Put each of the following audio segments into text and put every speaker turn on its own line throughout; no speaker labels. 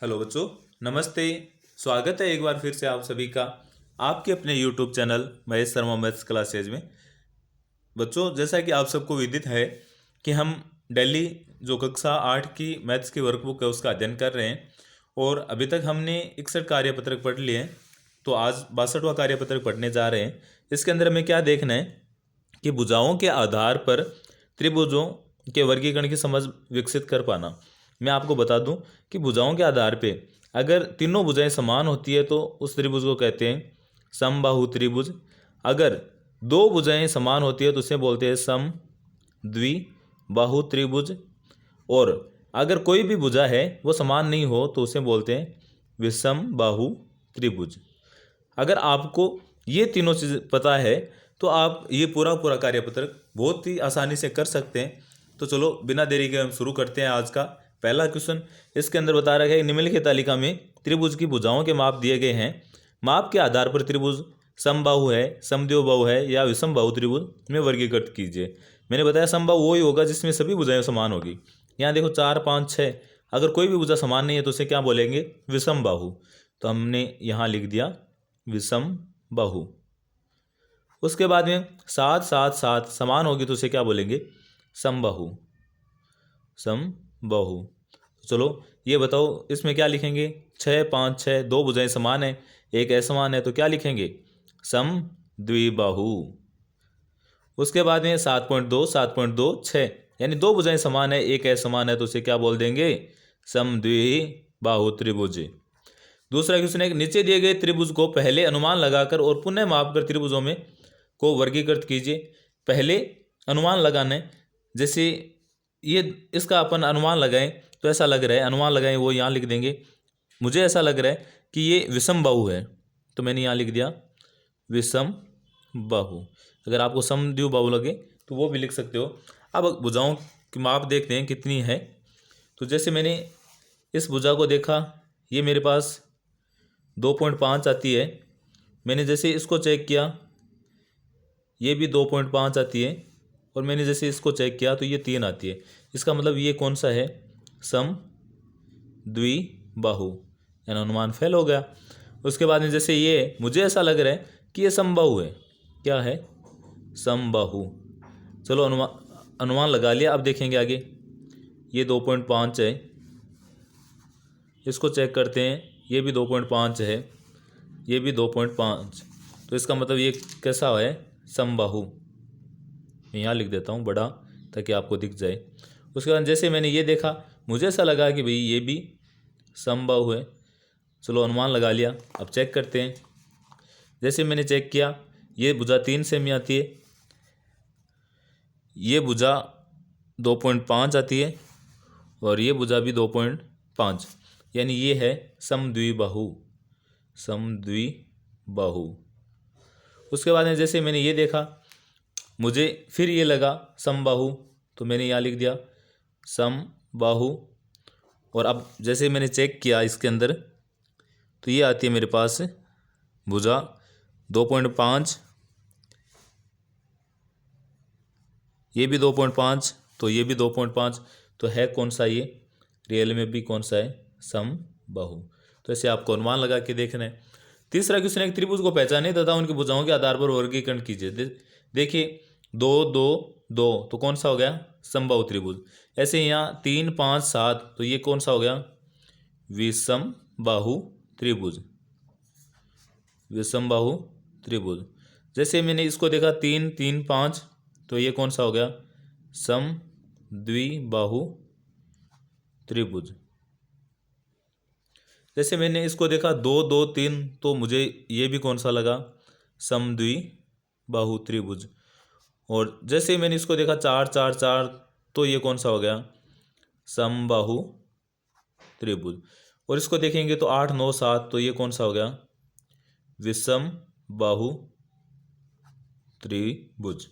Hello बच्चों, नमस्ते। स्वागत है एक बार फिर से आप सभी का आपके अपने YouTube channel Mahesh Sharma maths classes में। बच्चों, जैसा कि आप सबको विदित है कि हम डेली जो कक्षा 8 की मैथ्स की वर्कबुक है उसका अध्ययन कर रहे हैं और अभी तक हमने 61 कार्यपत्रक पढ़ लिए हैं। तो आज 62वां कार्यपत्रक पढ़ने जा रहे हैं। इसके अंदर हमें क्या देखना है कि भुजाओं के आधार पर त्रिभुजों के वर्गीकरण की समझ विकसित कर पाना। मैं आपको बता दूं कि भुजाओं के आधार पे अगर तीनों भुजाएं समान होती है तो उस त्रिभुज को कहते हैं समबाहु त्रिभुज। अगर दो भुजाएं समान होती है तो उसे बोलते हैं सम द्विबाहु त्रिभुज। और अगर कोई भी भुजा है वो समान नहीं हो तो उसे बोलते हैं विषम बाहु त्रिभुज। अगर आपको ये तीनों चीज़ पता है तो आप ये पूरा कार्यपत्रक बहुत ही आसानी से कर सकते हैं। तो चलो बिना देरी के हम शुरू करते हैं आज का पहला क्वेश्चन। इसके अंदर बता रखा है निम्नलिखित तालिका में त्रिभुज की भुजाओं के माप दिए गए हैं। माप के आधार पर त्रिभुज समबाहु है, समद्विबाहु है या विषम बाहु त्रिभुज में वर्गीकृत कीजिए। मैंने बताया समबाहु वही होगा जिसमें सभी भुजाएं समान होगी। यहाँ देखो 4, 5, 6, अगर कोई भी भुजा समान नहीं है तो उसे क्या बोलेंगे? विषम बाहु। तो हमने यहाँ लिख दिया विषम बाहु। उसके बाद में 7, 7, 7 समान होगी तो उसे क्या बोलेंगे? समबाहु। समबाहु। चलो ये बताओ इसमें क्या लिखेंगे? 6, 5, 6 दो भुजाएं समान है, एक असमान है तो क्या लिखेंगे? सम द्विबाहु। उसके बाद में 7.2, 7.2, 6 यानी दो भुजाएं समान है, एक असमान है तो उसे क्या बोल देंगे? सम द्विबाहु त्रिभुज। दूसरा क्वेश्चन है नीचे दिए गए त्रिभुज को पहले अनुमान लगाकर और पुनः मापकर त्रिभुजों में को वर्गीकृत कीजिए। पहले अनुमान लगाने, जैसे ये इसका अपन अनुमान लगाएं तो ऐसा लग रहा है, अनुमान लगाएं वो यहाँ लिख देंगे। मुझे ऐसा लग रहा है कि ये विषम बाहु है तो मैंने यहाँ लिख दिया विषम बाहु। अगर आपको समद्विबाहु लगे तो वो भी लिख सकते हो। अब भुजाओं की माप देखते हैं कितनी है। तो जैसे मैंने इस भुजा को देखा, ये मेरे पास 2.5 आती है। मैंने जैसे इसको चेक किया ये भी 2.5 आती है और मैंने जैसे इसको चेक किया तो ये 3 आती है। इसका मतलब ये कौन सा है? सम द्विबाहु, यानी अनुमान फेल हो गया। उसके बाद में जैसे ये मुझे ऐसा लग रहा है कि ये समबाहु है। क्या है? समबाहु। चलो अनुमान लगा लिया। अब देखेंगे आगे। ये 2.5 है, इसको चेक करते हैं। ये भी 2.5 है, ये भी 2.5। तो इसका मतलब ये कैसा है? समबाहु। मैं यहाँ लिख देता हूँ बड़ा ताकि आपको दिख जाए। उसके बाद जैसे मैंने ये देखा मुझे ऐसा लगा कि भाई ये भी समबाहु है। चलो अनुमान लगा लिया। अब चेक करते हैं। जैसे मैंने चेक किया ये भुजा 3 सेमी आती है, ये भुजा 2.5 आती है और ये भुजा भी 2.5, यानी ये है समद्विबाहु। समद्विबाहु। उसके बाद में जैसे मैंने ये देखा मुझे फिर ये लगा समबाहु तो मैंने यहाँ लिख दिया समबाहु। और अब जैसे मैंने चेक किया इसके अंदर तो ये आती है मेरे पास भुजा 2.5, ये भी 2.5 तो ये भी 2.5। तो है कौन सा ये? रियल में भी कौन सा है? समबाहु। तो ऐसे आपको अनुमान लगा के देखना है। तीसरा क्वेश्चन है त्रिभुज को पहचाने तथा उनकी भुजाओं के आधार पर वर्गीकरण कीजिए। देखिए 2, 2, 2 तो कौन सा हो गया? समबाहु त्रिभुज। ऐसे यहाँ 3, 5, 7 तो ये कौन सा हो गया? विषम बाहु त्रिभुज। विषम बाहु त्रिभुज। जैसे मैंने इसको देखा 3, 3, 5 तो ये कौन सा हो गया? सम द्विबाहु त्रिभुज। जैसे मैंने इसको देखा 2, 2, 3 तो मुझे ये भी कौन सा लगा? सम द्विबाहु त्रिभुज। और जैसे मैंने इसको देखा 4, 4, 4 तो ये कौन सा हो गया? समबाहु त्रिभुज। और इसको देखेंगे तो 8, 9, 7 तो ये कौन सा हो गया? विषम बाहु त्रिभुज।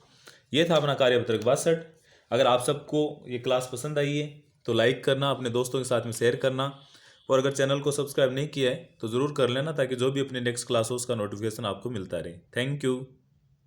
ये था अपना कार्यपत्रक 62। अगर आप सबको ये क्लास पसंद आई है तो लाइक करना, अपने दोस्तों के साथ में शेयर करना और अगर चैनल को सब्सक्राइब नहीं किया है तो ज़रूर कर लेना ताकि जो भी अपनी नेक्स्ट क्लास हो उसका नोटिफिकेशन आपको मिलता रहे। Thank you.